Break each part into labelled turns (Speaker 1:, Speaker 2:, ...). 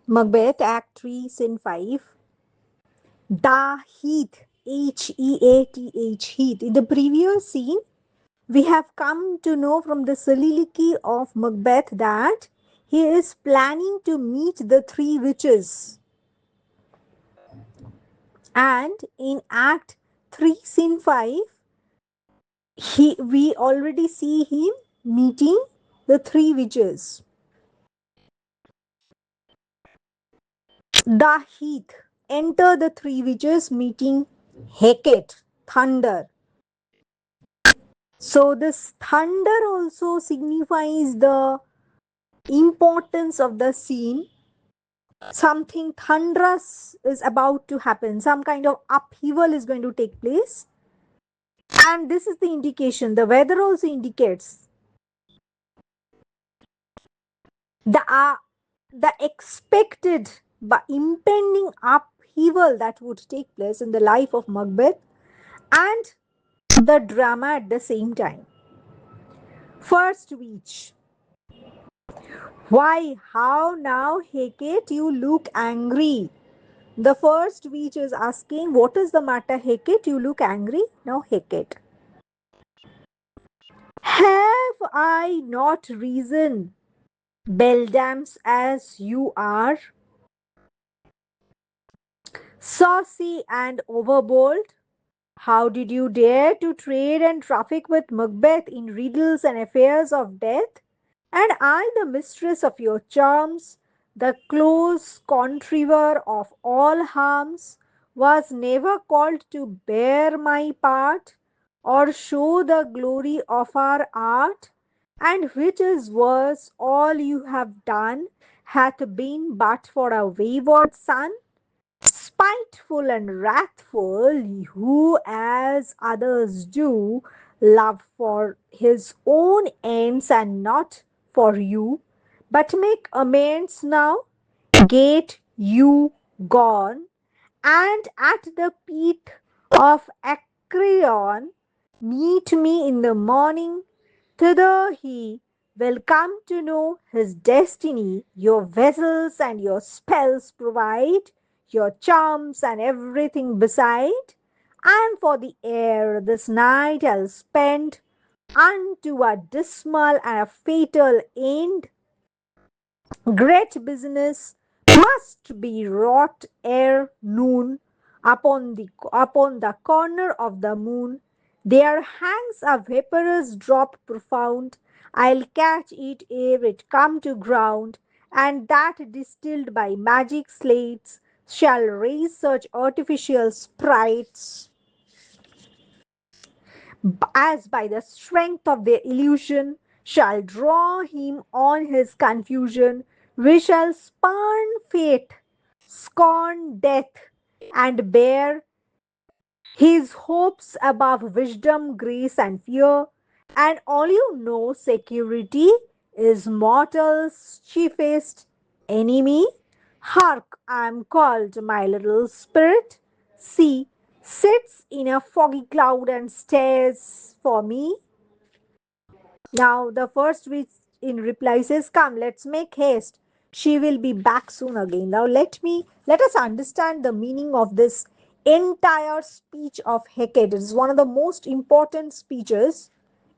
Speaker 1: Macbeth, Act 3, Scene 5. Da Heath, Heath, Heath. In the previous scene, we have come to know from the soliloquy of Macbeth that he is planning to meet the three witches. And in Act 3, Scene 5, we already see him meeting the three witches. The Heath. Enter the three witches meeting Hecate, thunder. So this thunder also signifies the importance of the scene. Something thunderous is about to happen. Some kind of upheaval is going to take place. And this is the indication. The weather also indicates the the expected but impending upheaval that would take place in the life of Macbeth and the drama at the same time. First witch. Why? How now, Hecate? You look angry. The first witch is asking, what is the matter, Hecate? You look angry. Now, Hecate. Have I not reason, beldams as you are, saucy and overbold? How did you dare to trade and traffic with Macbeth in riddles and affairs of death? And I, the mistress of your charms, the close contriver of all harms, was never called to bear my part or show the glory of our art, and which is worse, all you have done hath been but for a wayward son, spiteful and wrathful, who, as others do, love for his own ends and not for you. But make amends now, get you gone, and at the peak of Acreon, meet me in the morning. Thither he will come to know his destiny. Your vessels and your spells provide, your charms and everything beside. And for the air this night I'll spend unto a dismal and a fatal end. Great business must be wrought ere noon upon the corner of the moon. There hangs a vaporous drop profound. I'll catch it ere it come to ground, and that distilled by magic slates shall raise such artificial sprites as by the strength of their illusion shall draw him on his confusion. We shall spurn fate, scorn death, and bear his hopes above wisdom, grace, and fear. And all you know, security is mortal's chiefest enemy. Hark, I am called, my little spirit. See, sits in a foggy cloud and stares for me. Now, the first witch in reply says, come, let's make haste. She will be back soon again. Now, let us understand the meaning of this entire speech of Hecate. It is one of the most important speeches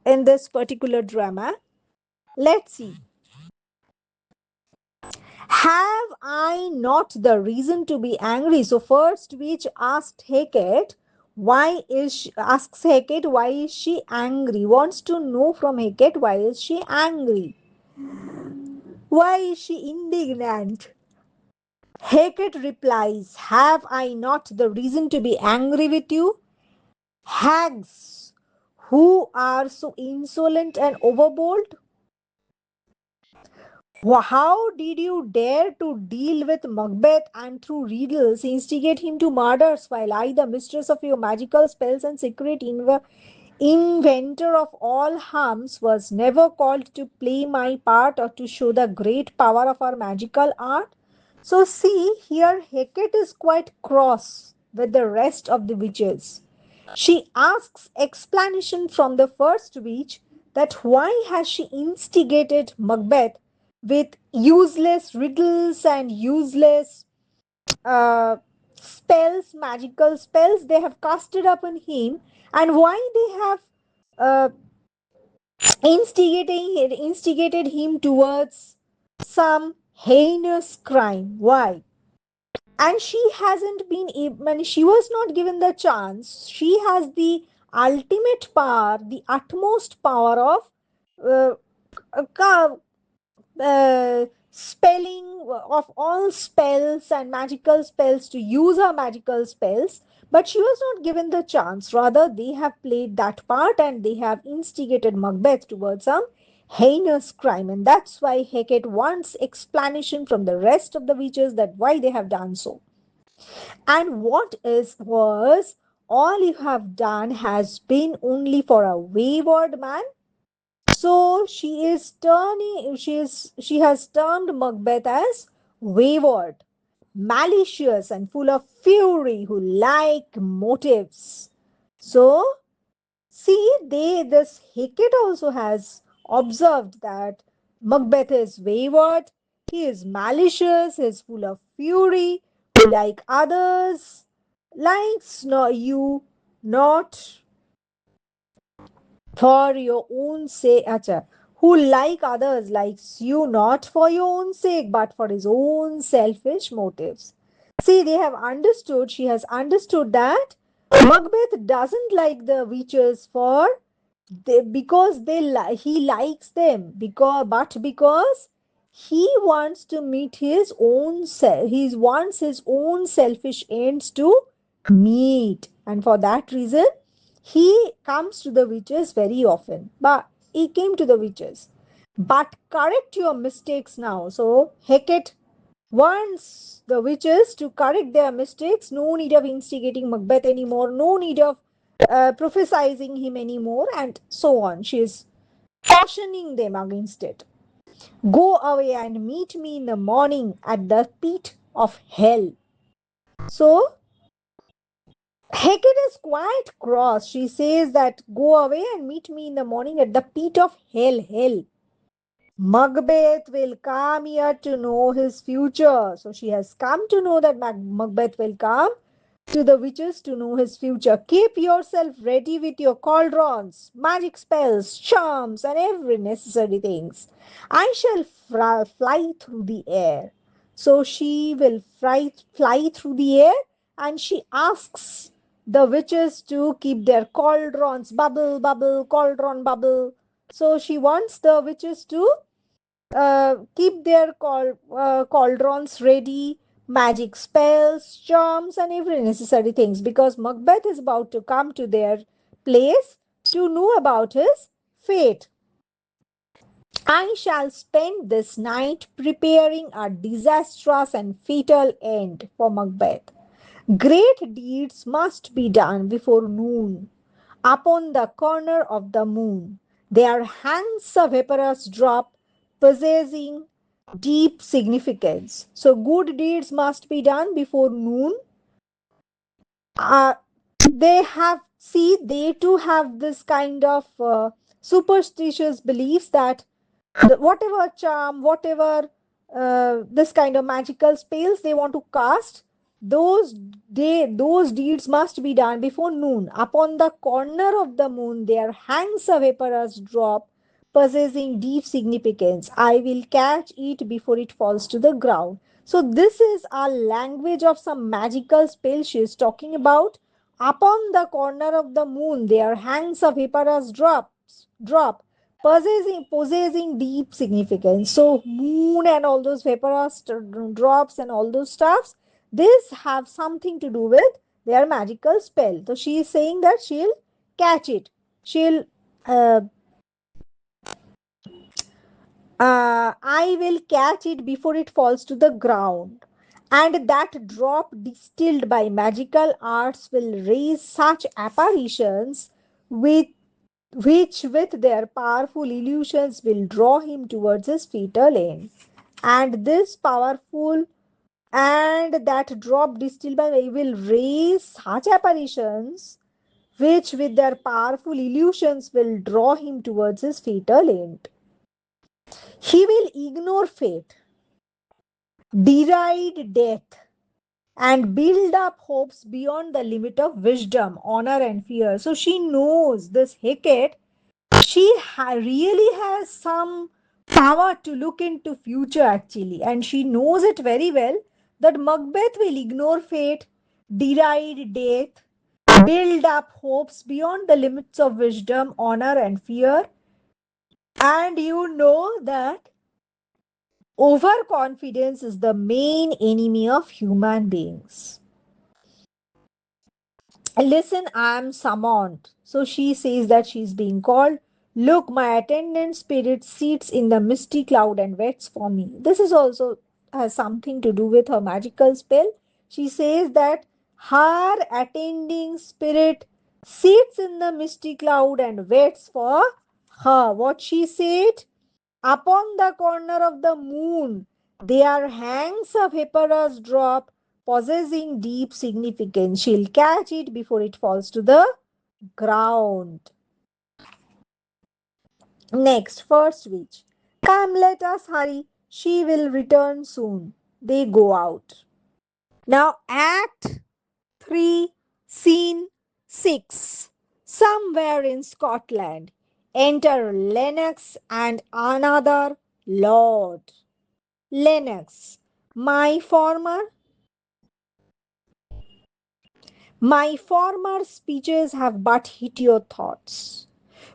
Speaker 1: in this particular drama. Let's see. Have I not the reason to be angry? So, first witch asked Hecate, asks Hecate, why is she angry? Wants to know from Hecate, why is she angry? Why is she indignant? Hecate replies, have I not the reason to be angry with you? Hags, who are so insolent and overbold? How did you dare to deal with Macbeth and through riddles instigate him to murders, while I, the mistress of your magical spells and secret inventor of all harms, was never called to play my part or to show the great power of our magical art? So, see, here Hecate is quite cross with the rest of the witches. She asks explanation from the first witch that why has she instigated Macbeth with useless riddles and useless uh, spells, magical spells they have casted upon him, and why they have uh, instigated him towards some heinous crime. Why? And she hasn't been I she was not given the chance. She has the ultimate power, the utmost power of uh, spelling of all spells and magical spells, to use her magical spells, but she was not given the chance. Rather, they have played that part and they have instigated Macbeth towards some heinous crime, and that's why Hecate wants explanation from the rest of the witches that why they have done so. And what is worse, all you have done has been only for a wayward man. So she has termed Macbeth as wayward, malicious, and full of fury, who like motives. So see, this Hecate also has observed that Macbeth is wayward, he is malicious, he is full of fury, who like others, likes not you, not for your own sake, acha, who like others, likes you not for your own sake, but for his own selfish motives. See, they have understood, she has understood that Macbeth doesn't like the witches for because he likes them, because he wants to meet his own self, he wants his own selfish ends to meet, and for that reason he comes to the witches very often. But he came to the witches, but correct your mistakes now. So Hecate wants the witches to correct their mistakes. No need of instigating Macbeth anymore, no need of prophesizing him anymore, and so on. She is cautioning them against it. Go away and meet me in the morning at the pit of hell. So Hecate is quite cross. She says that go away and meet me in the morning at the pit of hell. Hell. Macbeth will come here to know his future. So she has come to know that Macbeth will come to the witches to know his future. Keep yourself ready with your cauldrons, magic spells, charms, and every necessary things. I shall fly through the air. So she will fly through the air, and she asks the witches to keep their cauldrons bubble, bubble, cauldron bubble. So she wants the witches to keep their cauldrons ready, magic spells, charms, and every necessary things, because Macbeth is about to come to their place to know about his fate. I shall spend this night preparing a disastrous and fatal end for Macbeth. Great deeds must be done before noon. Upon the corner of the moon, there hangs a vaporous drop possessing deep significance. So, good deeds must be done before noon. Uh, they too have this kind of superstitious beliefs that whatever charm, whatever this kind of magical spells they want to cast, those those deeds must be done before noon. Upon the corner of the moon there hangs a vaporous drop possessing deep significance. I will catch it before it falls to the ground. So this is a language of some magical spell she is talking about. Upon the corner of the moon there hangs a vaporous drop possessing deep significance. So moon and all those vaporous drops and all those stuffs, this have something to do with their magical spell. So she is saying that she'll catch it. She'll I will catch it before it falls to the ground. And that drop distilled by magical arts will raise such apparitions with which with their powerful illusions will draw him towards his fatal end. And this powerful and that drop distilled by will raise such apparitions which with their powerful illusions will draw him towards his fatal end. He will ignore fate, deride death, and build up hopes beyond the limit of wisdom, honor, and fear. So she knows this Hecate, she really has some power to look into future actually, and she knows it very well that Macbeth will ignore fate, deride death, build up hopes beyond the limits of wisdom, honor, and fear. And you know that overconfidence is the main enemy of human beings. Listen, I'm summoned. So she says that she's being called. Look, my attendant spirit sits in the misty cloud and waits for me. This is also has something to do with her magical spell. She says that her attending spirit sits in the misty cloud and waits for her. What she said? Upon the corner of the moon, there hangs a vaporous drop possessing deep significance. She'll catch it before it falls to the ground. Next, first witch. Come, let us hurry. She will return soon. They go out. Now, Act 3, Scene 6. Somewhere in Scotland, enter Lennox and another lord. Lennox, my former my former speeches have but hit your thoughts,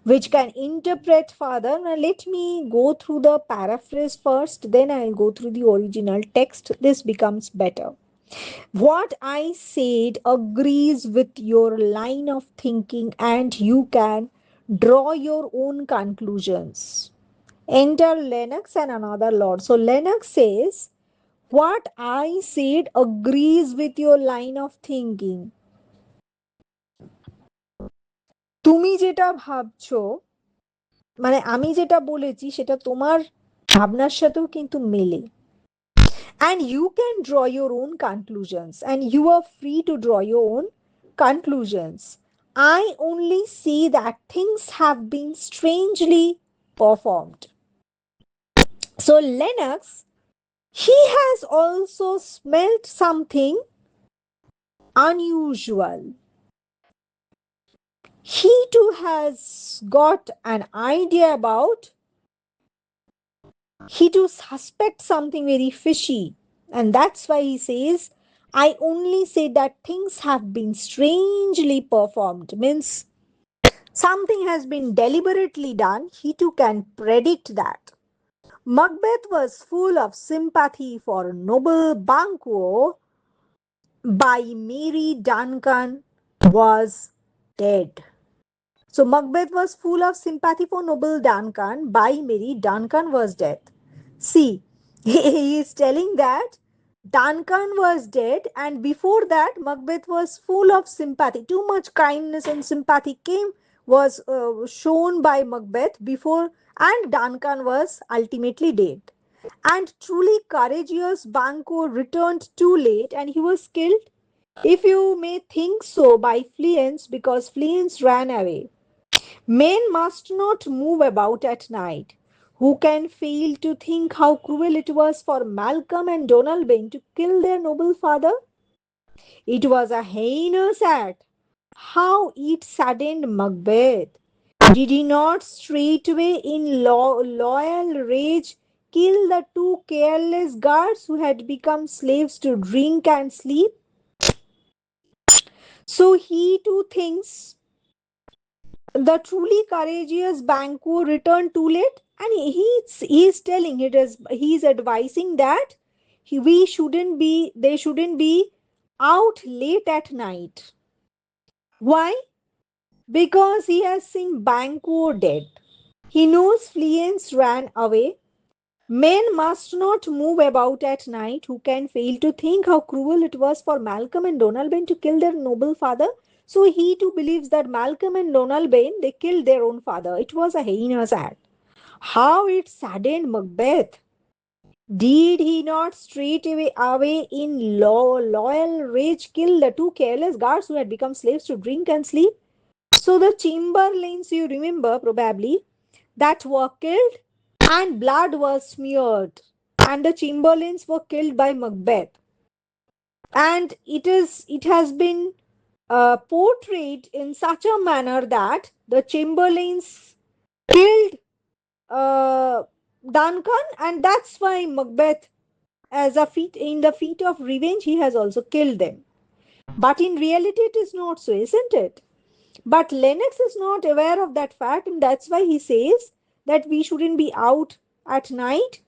Speaker 1: which can interpret further. Now let me go through the paraphrase first, then I'll go through the original text. This becomes better. What I said agrees with your line of thinking, and you can draw your own conclusions. Enter Lennox and another lord. So Lennox says, what I said agrees with your line of thinking. তুমি যেটা ভাবছো, মানে আমি যেটা বলেছি সেটা তোমার ভাবনার সাথেও কিন্তু মেলে। And you can draw your own conclusions, and you are free to draw your own conclusions. I only see that things have been strangely performed. So Lennox, he has also smelt something unusual. He too has got an idea about, he too suspects something very fishy. And that's why he says, I only say that things have been strangely performed. Means something has been deliberately done. He too can predict that. Macbeth was full of sympathy for noble Banquo by Mary Duncan was dead. So Macbeth was full of sympathy for noble Duncan. By Mary, Duncan was dead. See, he is telling that Duncan was dead, and before that, Macbeth was full of sympathy. Too much kindness and sympathy was shown by Macbeth before, and Duncan was ultimately dead. And truly courageous Banquo returned too late, and he was killed, if you may think so, by Fleance, because Fleance ran away. Men must not move about at night. Who can fail to think how cruel it was for Malcolm and Donalbain to kill their noble father? It was a heinous act. How it saddened Macbeth. Did he not straightway, in loyal rage, kill the two careless guards who had become slaves to drink and sleep? So he too thinks the truly courageous Banquo returned too late, and he's telling it is, he's advising that we shouldn't be, they shouldn't be out late at night. Why? Because he has seen Banquo dead. He knows Fleance ran away. Men must not move about at night who can fail to think how cruel it was for Malcolm and Donalbain to kill their noble father. So he too believes that Malcolm and Donalbain, they killed their own father. It was a heinous act. How it saddened Macbeth. Did he not away in loyal rage kill the two careless guards who had become slaves to drink and sleep? So the chamberlains, you remember probably, that were killed, and blood was smeared, and the chamberlains were killed by Macbeth. And it has been portrayed in such a manner that the chamberlains killed uh, Duncan, and that's why Macbeth, as a feat in the feat of revenge, he has also killed them. But in reality, it is not so, isn't it? But Lennox is not aware of that fact, and that's why he says that we shouldn't be out at night.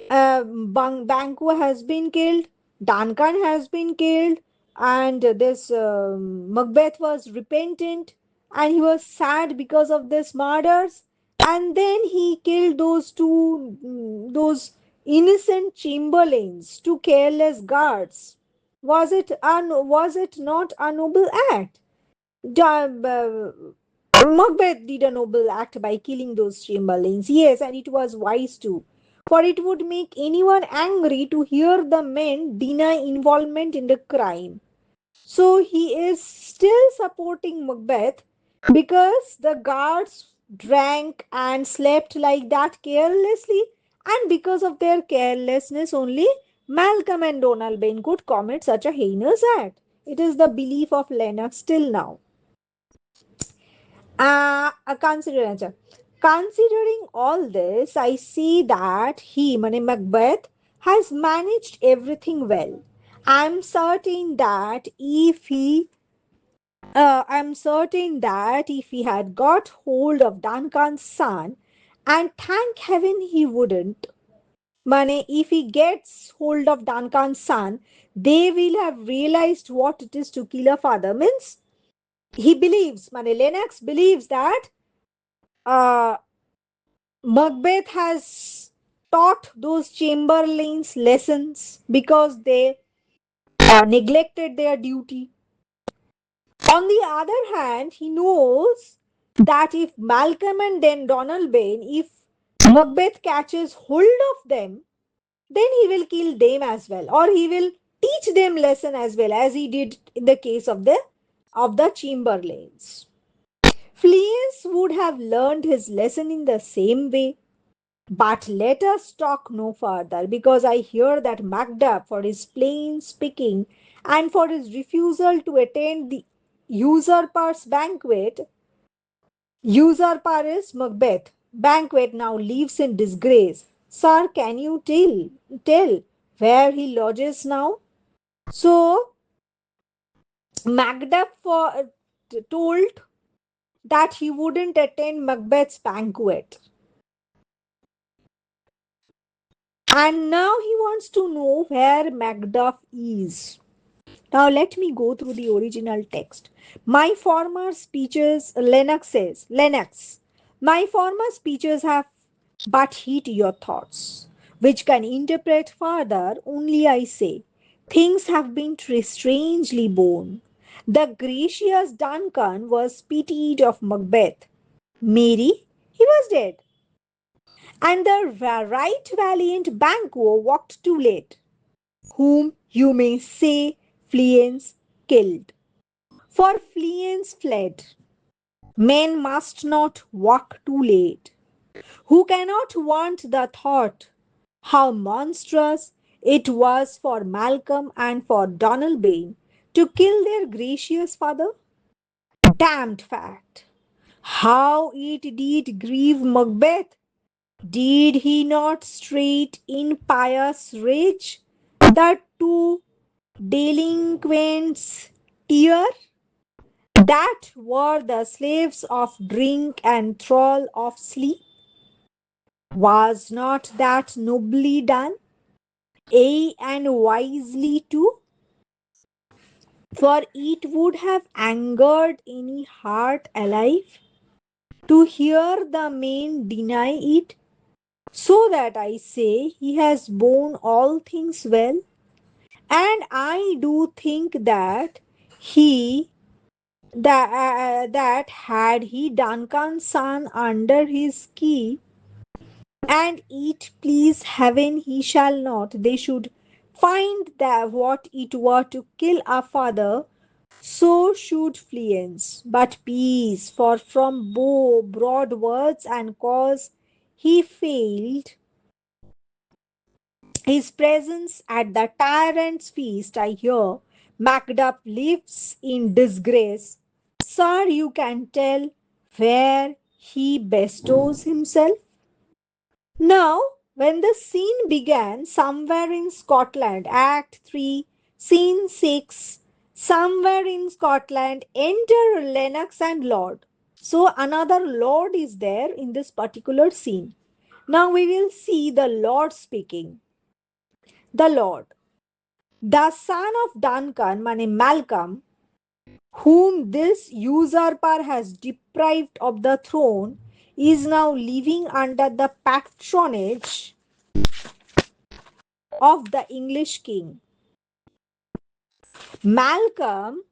Speaker 1: Banquo has been killed, Duncan has been killed, and this Macbeth was repentant and he was sad because of this murders. And then he killed those those innocent chamberlains, two careless guards. Was it not a noble act? Macbeth did a noble act by killing those chamberlains, yes, and it was wise too. For it would make anyone angry to hear the men deny involvement in the crime. So he is still supporting Macbeth because the guards drank and slept like that carelessly, and because of their carelessness only, Malcolm and Donalbain could commit such a heinous act. It is the belief of Lennox still now. Consider considering all this, I see that he, Mane Macbeth, has managed everything well. I'm certain that if he I'm certain that if he had got hold of Duncan's son, and thank heaven he wouldn't. Mane, if he gets hold of Duncan's son, they will have realized what it is to kill a father. Means he believes, Mane Lennox believes that uh, Macbeth has taught those chamberlains lessons because they neglected their duty. On the other hand, he knows that if Malcolm and then Donalbain, if Macbeth catches hold of them, then he will kill them as well, or he will teach them lesson as well as he did in the case of the chamberlains. Fleance would have learned his lesson in the same way. But let us talk no further, because I hear that Macduff, for his plain speaking and for his refusal to attend the usurper's banquet, usurper is Macbeth, banquet, now lives in disgrace. Sir, can you tell where he lodges now? So Macduff told that he wouldn't attend Macbeth's banquet. And now he wants to know where Macduff is. Now let me go through the original text. My former speeches, Lennox, my former speeches have but hit your thoughts, which can interpret further only I say. Things have been strangely borne. The gracious Duncan was pitied of Macbeth. Mary, he was dead. And the right valiant Banquo walked too late, whom you may say Fleance killed. For Fleance fled. Men must not walk too late. Who cannot want the thought how monstrous it was for Malcolm and for Donalbain to kill their gracious father? Damned fact! How it did grieve Macbeth! Did he not straight in pious rage the two delinquents tear? That were the slaves of drink and thrall of sleep? Was not that nobly done? Ay, and wisely too? For it would have angered any heart alive to hear the men deny it. So that I say he has borne all things well, and I do think that he that had he Duncan's son under his key, and it please heaven he shall not, they should find that what it were to kill a father, so should Fleance. But peace, for from broad words and cause he failed his presence at the tyrant's feast, I hear. Macduff lives in disgrace. Sir, you can tell where he bestows himself. Now, when the scene began, somewhere in Scotland, Act 3, Scene 6, somewhere in Scotland, enter Lennox and Lord. So, another Lord is there in this particular scene. Now, we will see the Lord speaking. The Lord, the son of Duncan, mane Malcolm, whom this usurper has deprived of the throne, is now living under the patronage of the English king. Malcolm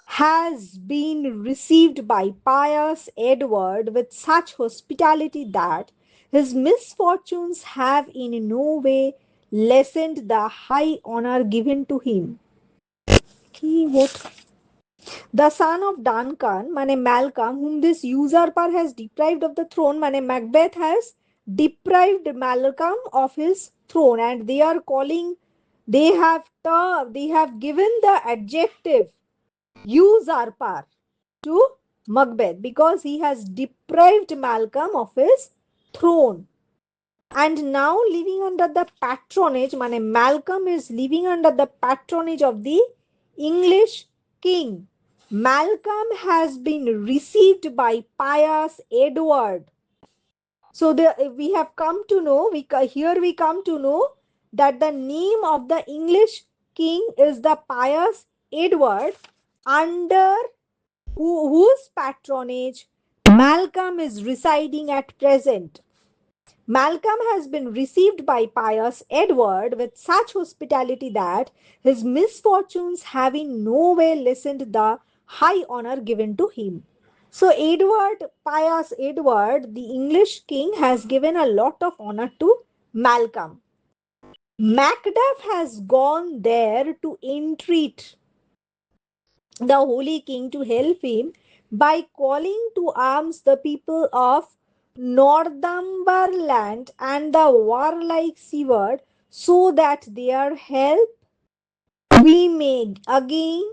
Speaker 1: has been received by pious Edward with such hospitality that his misfortunes have in no way lessened the high honor given to him. What? The son of Duncan, mane Malcolm, whom this usurper has deprived of the throne, mane Macbeth has deprived Malcolm of his throne, and they are calling, they have given the adjective usurper to Macbeth because he has deprived Malcolm of his throne. And now living under the patronage, mane Malcolm is living under the patronage of the English king. Malcolm has been received by pious Edward. So we have come to know, here we come to know that the name of the English king is the pious Edward, under whose patronage Malcolm is residing at present. Malcolm has been received by pious Edward with such hospitality that his misfortunes have in no way lessened the high honor given to him. So, pious Edward, the English king, has given a lot of honor to Malcolm. Macduff has gone there to entreat the holy king to help him by calling to arms the people of Northumberland and the warlike Seward, so that their help we may again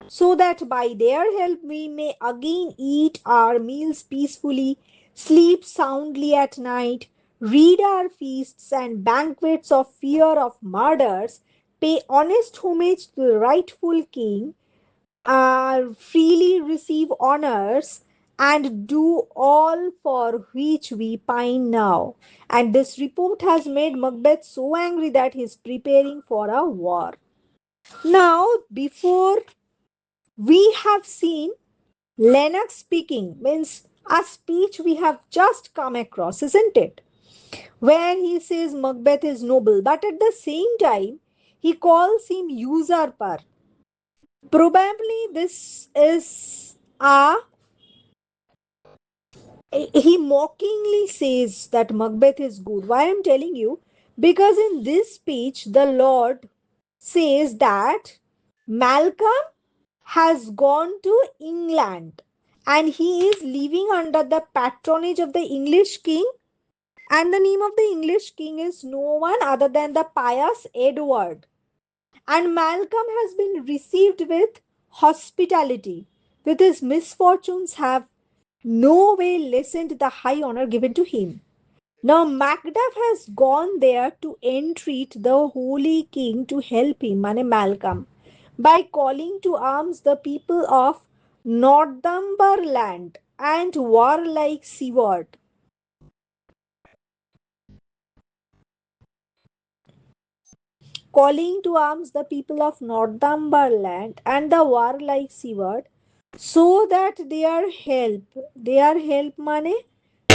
Speaker 1: so that by their help we may again eat our meals peacefully, sleep soundly at night, read our feasts and banquets of fear of murders, pay honest homage to the rightful king, freely receive honors, and do all for which we pine now. And this report has made Macbeth so angry that he is preparing for a war. Now, before we have seen Lennox speaking, means a speech we have just come across, isn't it? Where he says Macbeth is noble, but at the same time, he calls him usurper. Probably this is a he mockingly says that Macbeth is good. Why I'm telling you? Because in this speech, the Lord says that Malcolm has gone to England and he is living under the patronage of the English king. And the name of the English king is no one other than the pious Edward. And Malcolm has been received with hospitality, with his misfortunes have no way lessened the high honor given to him. Now Macduff has gone there to entreat the holy king to help him, Mane Malcolm, by calling to arms the people of Northumberland and warlike Seward. Calling to arms the people of Northumberland and the warlike Seward, so that their help money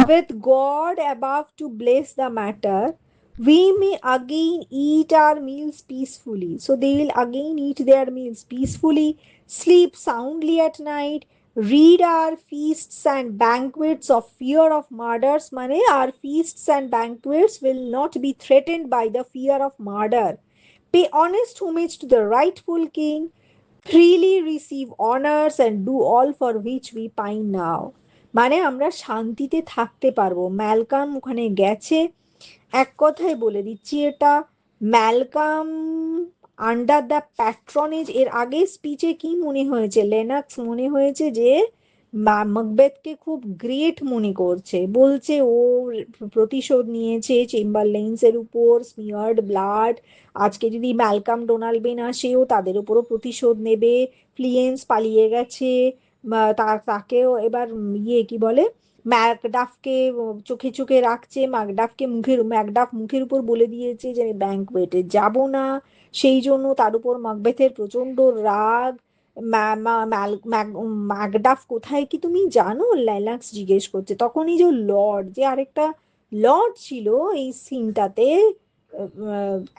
Speaker 1: with God above to bless the matter, we may again eat our meals peacefully. So they will again eat their meals peacefully, sleep soundly at night, read our feasts and banquets of fear of murders. Money, our feasts and banquets will not be threatened by the fear of murder. Pay honest homage to the rightful king, freely receive honors, and do all for which we pine now. মানে আমরা শান্তিতে থাকতে পারবো। ম্যালকাম ওখানে গেছে। এক কথায় বলে দিচ্ছি, এটা ম্যালকাম আন্ডার দ্য প্যাট্রনেজ, এর আগে স্পিচে কি মনে হয়েছে, লেনাক্স মনে হয়েছে যে মাকবেথকে খুব গ্রেট মনে করছে, বলছে ও প্রতিশোধ নিয়েছে চেম্বারলেন্স এর উপর, স্মিয়ার্ড ব্লাড, আজকে যদি ম্যালকাম ডোনাল্ডবেন আসেও তাদের উপরও প্রতিশোধ নেবে, ফ্লিয়েন্স পালিয়ে গেছে, তাকেও এবার কি বলে, ম্যাকডাফকে চোখে চোখে রাখছে, ম্যাকডাফ মুখের উপর বলে দিয়েছে যে আমি ব্যাংকোয়েটে যাব না, সেই জন্য তার উপর মাকবেথের প্রচন্ড রাগ। ম্যাকডাফ কোথায় কি তুমি জানো, ল্যালাক্স জিজ্ঞেস করছে, তখনই যে লর্ড, যে আরেকটা লর্ড ছিল এই সিনটাতে,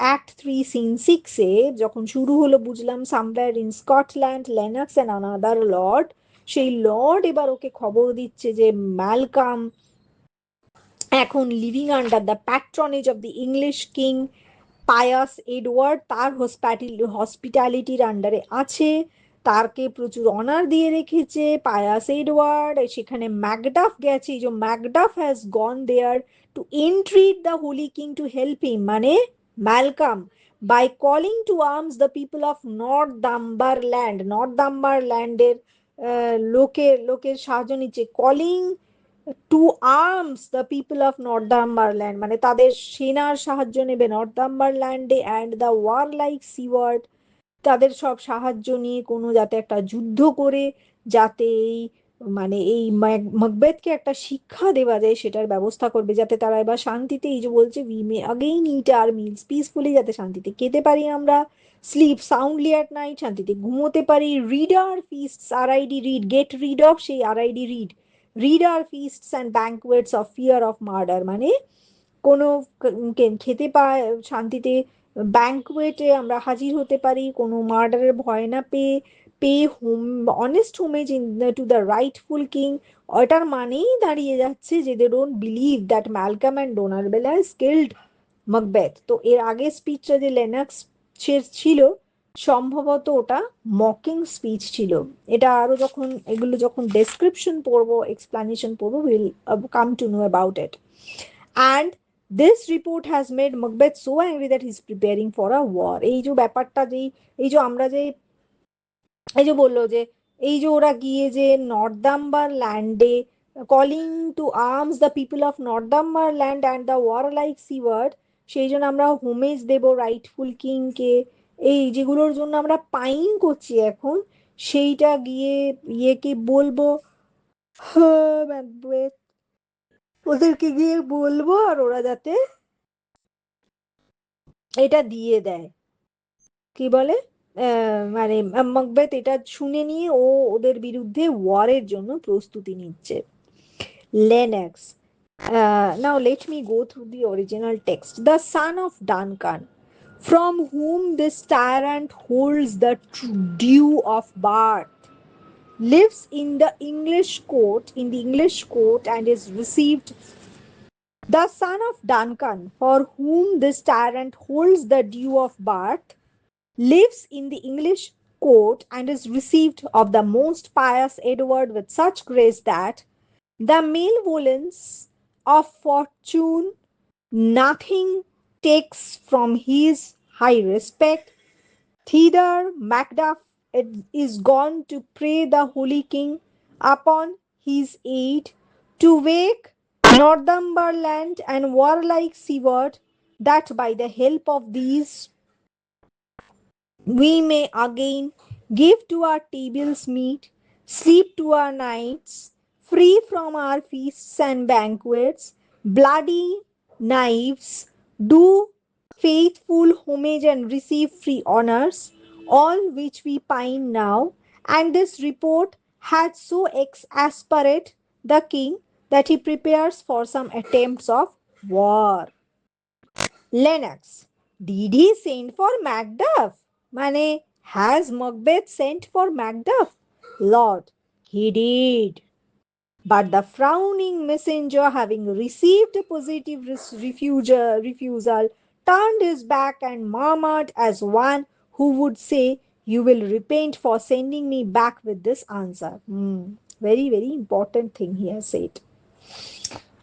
Speaker 1: অ্যাক্ট 3 সিন 6-এ যখন শুরু হলো বুঝলাম somewhere in Scotland Lennox and another lord, সেই লর্ড এবার ওকে খবর দিচ্ছে যে ম্যালকাম এখন living under the patronage of the English king pious Edward, তার হসপিটালিটির আন্ডারে আছে, তারকে প্রচুর অনার দিয়ে রেখেছে পায়াস এডওয়ার্ড। সেখানে ম্যাকডাফ গেছে, এই যে Macduff has gone there to entreat the holy king to help him, মানে Malcolm, by calling to arms the people of north দাম্বারল্যান্ডের লোকের সাহায্য নিচ্ছে, calling to arms the people of Northumberland, মানে তাদের সেনার সাহায্য নেবে নর্দাম্বারল্যান্ডে, and the war like Siward, তাদের সব সাহায্য নিয়ে কোনো যাতে একটা যুদ্ধ করে যাতে এই মানে এই মাকবেথকে একটা শিক্ষা দেওয়া যায় সেটার ব্যবস্থা করবে, যাতে তারা এবার শান্তিতে, এই যে বলছে we may again eat our meals peacefully, যাতে শান্তিতে খেতে পারি আমরা, স্লিপ সাউন্ডলি অ্যাট নাইট, শান্তিতে ঘুমোতে পারি, rid our feasts RID rid, get rid of সেই RID rid, rid our feasts and banquets of fear of murder, মানে কোনো খেতে পায় শান্তিতে, ব্যাঙ্কওয়েটে আমরা হাজির হতে পারি কোনো মার্ডারের ভয় না পেয়ে, pay home honest homage in to the rightful king. ওটার মানেই দাঁড়িয়ে যাচ্ছে যে they don't believe that Malcolm and Donald has killed Macbeth. তো এর আগের স্পিচটা যে লেনাক্স ছিল সম্ভবত ওটা মকিং স্পিচ ছিল। এটা আরো যখন এগুলো যখন ডেসক্রিপশন পড়বো, এক্সপ্লানেশন পড়বো, will come to know about it. And this report has made Macbeth so angry that he is preparing for a war. এই যে ব্যাপারটা, যেই এই যে আমরা যে এই যে বললো যে এই যে ওরা গিয়ে যে নর্দাম্বার ল্যান্ডে calling to arms the people of Northumberland and the war like Siward, সেই জন্য আমরা হোমেজ দেব রাইটফুল কিংকে, এই যেগুলোর জন্য আমরা পাইন করছি এখন, সেইটা গিয়ে ইয়েকে বলবো, ম্যাকবেথ ওদেরকে গিয়ে বলবো আর ওরা যাতে এটা দিয়ে দেয়, কি বলে, মানে মাকবেথ এটা শুনে নিয়ে ও ওদের বিরুদ্ধে ওয়ারের জন্য প্রস্তুতি নিচ্ছে। Lennox, now let me go through the original text. The son of Duncan, from whom this tyrant holds the due of birth, lives in the English court and is received. The son of Duncan, for whom this tyrant holds the due of birth, lives in the English court and is received of the most pious Edward with such grace that the malevolence of fortune nothing takes from his high respect. Thither Macduff is gone to pray the Holy King upon his aid to wake Northumberland and warlike Seward, that by the help of these we may again give to our tables meat, sleep to our nights, free from our feasts and banquets, bloody knives, do faithful homage and receive free honors, all which we pine now. And this report had so exasperate the king that he prepares for some attempts of war. Lennox, did he send for Macduff? Mane, has Macbeth sent for Macduff? Lord, he did. But the frowning messenger, having received a positive refusal, turned his back and murmured as one who would say, "You will repent for sending me back with this answer." very, very important thing he has said.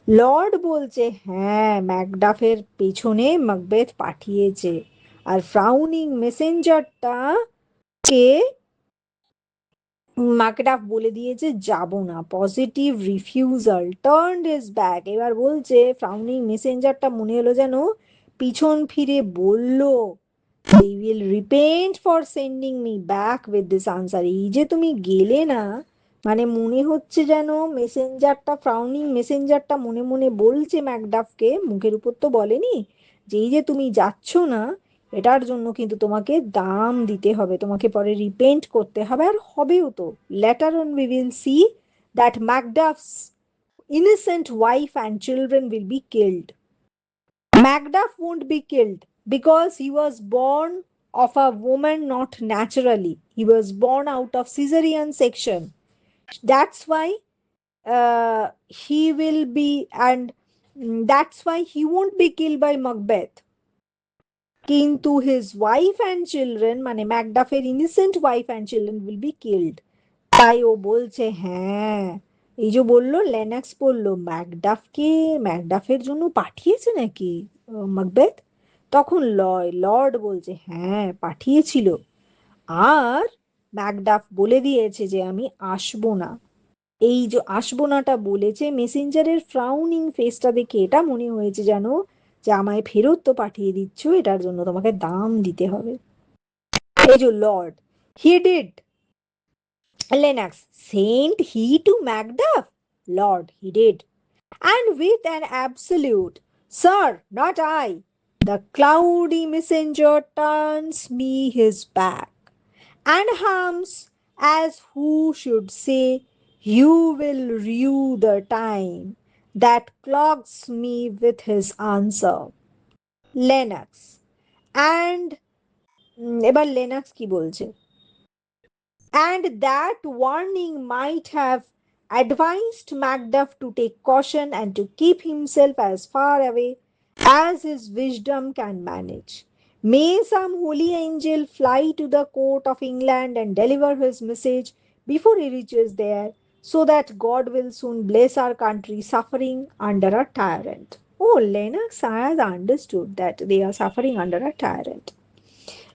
Speaker 1: Lord বলছে হ্যাঁ ম্যাকডাফের পেছনে মাকবেথ পাঠিয়েছে, আর ফ্রাউনিং মেসেঞ্জারটা কে Macduff বলে দিয়েছে যাব না, positive refusal, turned his back. এবার বলছে ফ্রাউনিং মেসেঞ্জারটা মনে হলো যেন পিছন ফিরে বলল, they will repent for sending me back with this answer। এই যে তুমি গেলে না, মানে মনে হচ্ছে যেন মেসেঞ্জারটা, ফ্রাউনিং মেসেঞ্জারটা মনে মনে বলছে ম্যাকডাফকে, মুখের উপর তো বলেনি, যে এই যে তুমি যাচ্ছ না, এটার জন্য কিন্তু তোমাকে দাম দিতে হবে, তোমাকে পরে রিপেন্ট করতে হবে, আর হবেও তো। Later on we will see that Macduff's innocent wife and children will be killed. Macduff won't be killed because he was born of a woman, not naturally. He was born out of cesarean section. That's why he will be, and that's why he won't be killed by Macbeth. কিন্তু his wife and children, মানে ম্যাকডাফের innocent wife and children will be killed. তাই ও বলছে হ্যাঁ, এই যে বললো লেনাক্স বললো ম্যাকডাফকে, ম্যাকডাফের জন্য পাঠিয়েছে নাকি মাকবেথ, তখন লর্ড বলছে হ্যাঁ পাঠিয়েছিল, আর ম্যাকডাফ বলে দিয়েছে যে আমি আসবো না। এই যে আসবো নাটা বলেছে, মেসেঞ্জারের ফ্রাউনিং ফেসটা দেখে এটা মনে হয়েছে যেন যে আমায় ফেরত তো পাঠিয়ে দিচ্ছ, এটার জন্য তোমাকে দাম দিতে হবে। এই যে Lord, he did. Lennox, sent he to Macduff? Lord, he did. And with an absolute, Sir, not I. The cloudy messenger turns me his back, and hums as who should say, you will rue the time, that clogs me with his answer. Lennox. And এবার লেনাক্স কি বলছে, and that warning might have advised Macduff to take caution and to keep himself as far away as his wisdom can manage. May some holy angel fly to the court of England and deliver his message before he reaches there, so that God will soon bless our country suffering under a tyrant. Oh, Lennox has understood that they are suffering under a tyrant.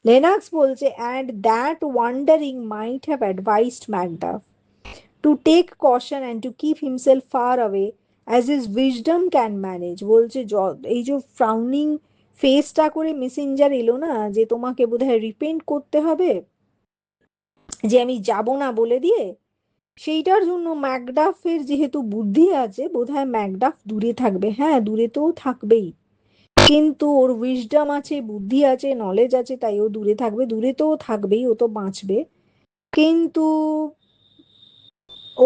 Speaker 1: Lennox বলছে, and that wandering might have advised Macduff to take caution and to keep himself far away as his wisdom can manage। বলছে এই যে ফ্রাউনিং ফেসটা করে Messenger এলো না, যে তোমাকে বোধহয় রিপেন্ট করতে হবে, যে আমি যাব না বলে দিয়ে, সেইটার জন্য ম্যাকডাফের যেহেতু বুদ্ধি আছে, বোধহয় ম্যাকডাফ দূরে থাকবে। হ্যাঁ, দূরে তো থাকবেই, কিন্তু ওর উইজডম আছে, বুদ্ধি আছে, নলেজ আছে, তাই ও দূরে থাকবে, দূরে তো থাকবেই, ও তো বাঁচবে, কিন্তু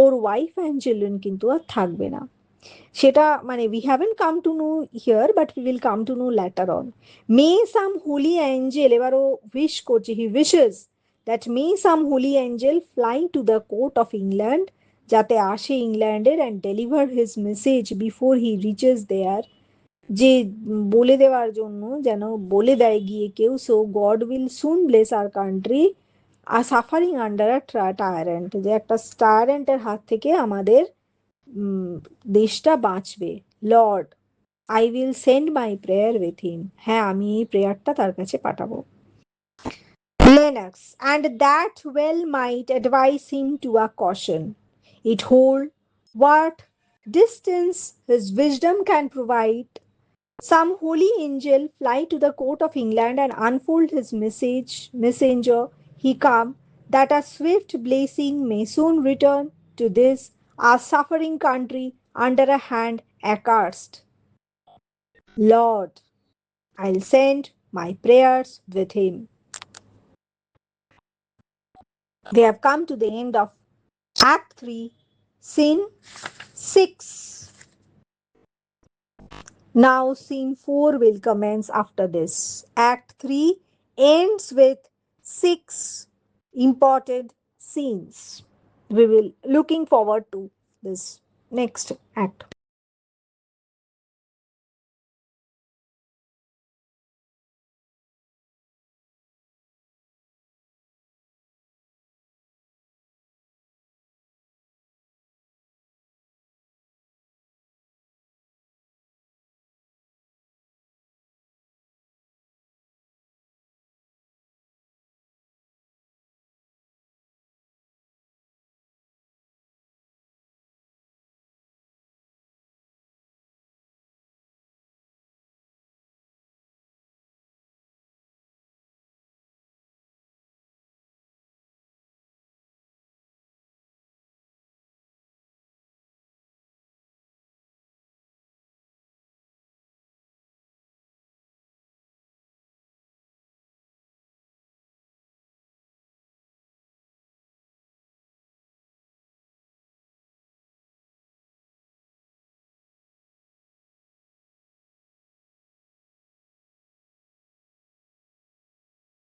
Speaker 1: ওর ওয়াইফ অ্যান্ড চিলড্রেন কিন্তু আর থাকবে না। সেটা মানে we haven't come to know here, but we will come to know later on. May some holy angel, এবার ও উইশ করছে, he wishes that may some holy angel fly to the court of England, যাতে আসে ইংল্যান্ডের, and deliver his message before he reaches there, যে বলে দেওয়ার জন্য, যেন বলে দেয় গিয়ে কেউ, so God will soon bless our country our suffering under আ টায়ারেন্ট, যে একটা টায়ারেন্টের হাত থেকে আমাদের দেশটা বাঁচবে। Lord, I will send my prayer with him, হ্যাঁ আমি এই প্রেয়ারটা তার কাছে পাঠাবো। Lennox, and that well might advise him to a caution. It hold what distance his wisdom can provide. Some holy angel fly to the court of England and unfold his messenger he come, that a swift blessing may soon return to this our suffering country under a hand accursed. Lord, I'll send my prayers with him. We have come to the end of Act 3, Scene 6. Now, scene 4 will commence after this. Act 3 ends with 6 important scenes. We will looking forward to this next act.